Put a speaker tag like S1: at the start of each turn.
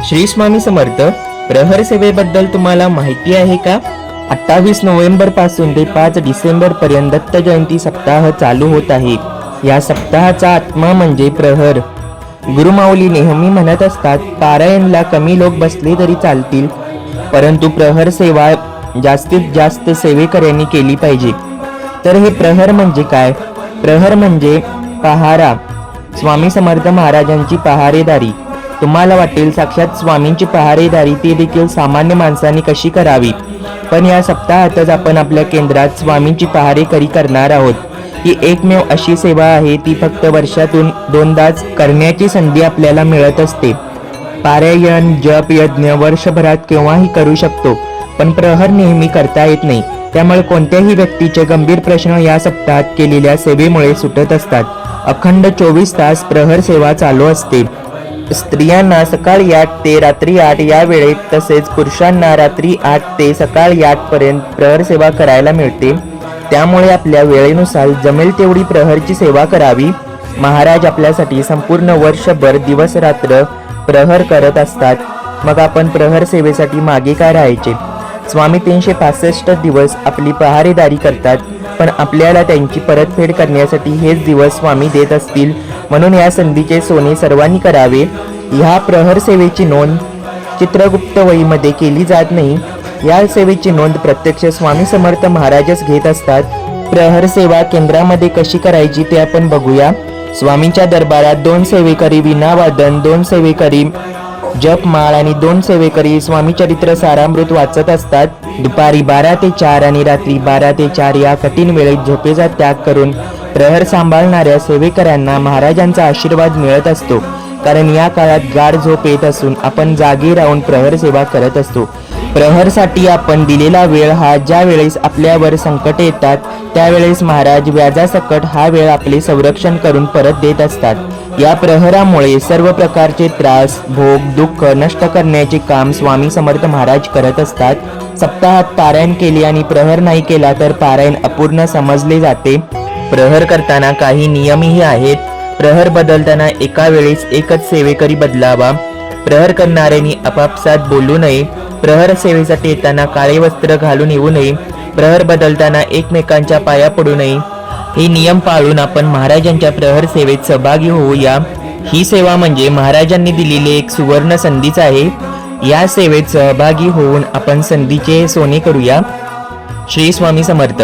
S1: श्री स्वामी समर्थ। प्रहर सेवेबद्दल तुम्हाला माहिती आहे का? 28 नोव्हेंबर पासून ते 5 डिसेंबर पर्यंत दत्त जयंती सप्ताह चालू होत आहे। या सप्ताहाचा आत्मा म्हणजे प्रहर। गुरुमाऊली नेहमी म्हणत असतात, पारायणला कमी लोक बसले तरी चालतील, परंतु प्रहर सेवा जास्तीत जास्त सेवेकऱ्यांनी केली पाहिजे। तर हे प्रहर म्हणजे काय? प्रहर म्हणजे पहारा, स्वामी समर्थ महाराजांची पहारेदारी। तुम्हाला वाटेल साक्षात स्वामींची पहारेदारी ती देखील सामान्य माणसाने कशी करावी, पण या सप्ताहातच आपण आपल्या केंद्रात स्वामींची पहारेकरी करणार आहोत। ही एकमेव अशी सेवा आहे ती फक्त वर्षातून 2दाच करण्याची संधी आपल्याला मिळत असते। पारायण, जप, यज्ञ वर्षभरात केव्हाही करू शकतो, पण प्रहर नेहमी करता येत नाही। त्यामुळे कोणत्याही व्यक्तीचे गंभीर प्रश्न या सप्ताहात केलेल्या सेवेमुळे सुटत असतात। अखंड 24 तास प्रहर सेवा चालू असते। स्त्रियांना सकाळी 8 ते रात्री 8 या वेळेत, तसेच पुरुषांना रात्री 8 ते सकाळी 8 पर्यंत प्रहर सेवा करायला मिळते। त्यामुळे आपल्या वेळेनुसार जमेल तेवढी प्रहरची सेवा करावी। महाराज आपल्यासाठी संपूर्ण वर्षभर दिवस रात्र प्रहर करत असतात, मग आपण प्रहर सेवेसाठी मागे काय राहायचे? स्वामी 365 दिवस आपली पहारेदारी करतात, पण आपल्याला त्यांची परतफेड करण्यासाठी हेच दिवस स्वामी देत असतील, म्हणून या संधीचे सोने सर्वांनी करावे। ह्या प्रहर सेवेची नोंद चित्रगुप्त वहीमध्ये केली जात नाही। या सेवेची नोंद प्रत्यक्ष स्वामी समर्थ महाराजच घेत असतात। प्रहर सेवा केंद्रामध्ये कशी करायची ते आपण बघूया। स्वामींच्या दरबारात 2 सेवेकरी विणावादन, 2 सेवेकरी जपमाळ आणि 2 सेवेकरी स्वामी चरित्र सारामृत वाचत असतात। दुपारी 12 ते 4 आणि रात्री 12 ते 4 या कठीण वेळेत झोपेचा त्याग करून प्रहर सांभाळणाऱ्या सेवेकऱ्यांना महाराजांचा आशीर्वाद मिळत असतो, कारण या काळात गाढ झोप येत असून आपण जागे राहून प्रहर सेवा करत असतो। प्रहरसाठी आपण दिलेला वेळ हा ज्या वेळेस आपल्यावर संकट येतात त्यावेळेस महाराज व्याजासकट हा वेळ आपले संरक्षण करून परत देत असतात। या प्रहरामुळे सर्व प्रकारचे त्रास, भोग, दुःख नष्ट करण्याचे काम स्वामी समर्थ महाराज करत असतात। सप्ताहात पारायण केले आणि प्रहर नाही केला तर पारायण अपूर्ण समजले जाते। प्रहर करताना काही नियमही आहेत। प्रहर बदलताना एका वेळेस एकच सेवेकरी बदलावा। प्रहर करणाऱ्यांनी आपापसात बोलू नये। प्रहर सेवेसाठी येताना काळे वस्त्र घालून येऊ नये। प्रहर बदलताना एकमेकांच्या पाया पडू नये। हे नियम पाळून आपण महाराजांच्या प्रहर सेवेत सहभागी होऊया। ही सेवा म्हणजे महाराजांनी दिलेली एक सुवर्ण संधीच आहे। या सेवेत सहभागी होऊन आपण संधीचे सोने करूया। श्री स्वामी समर्थ।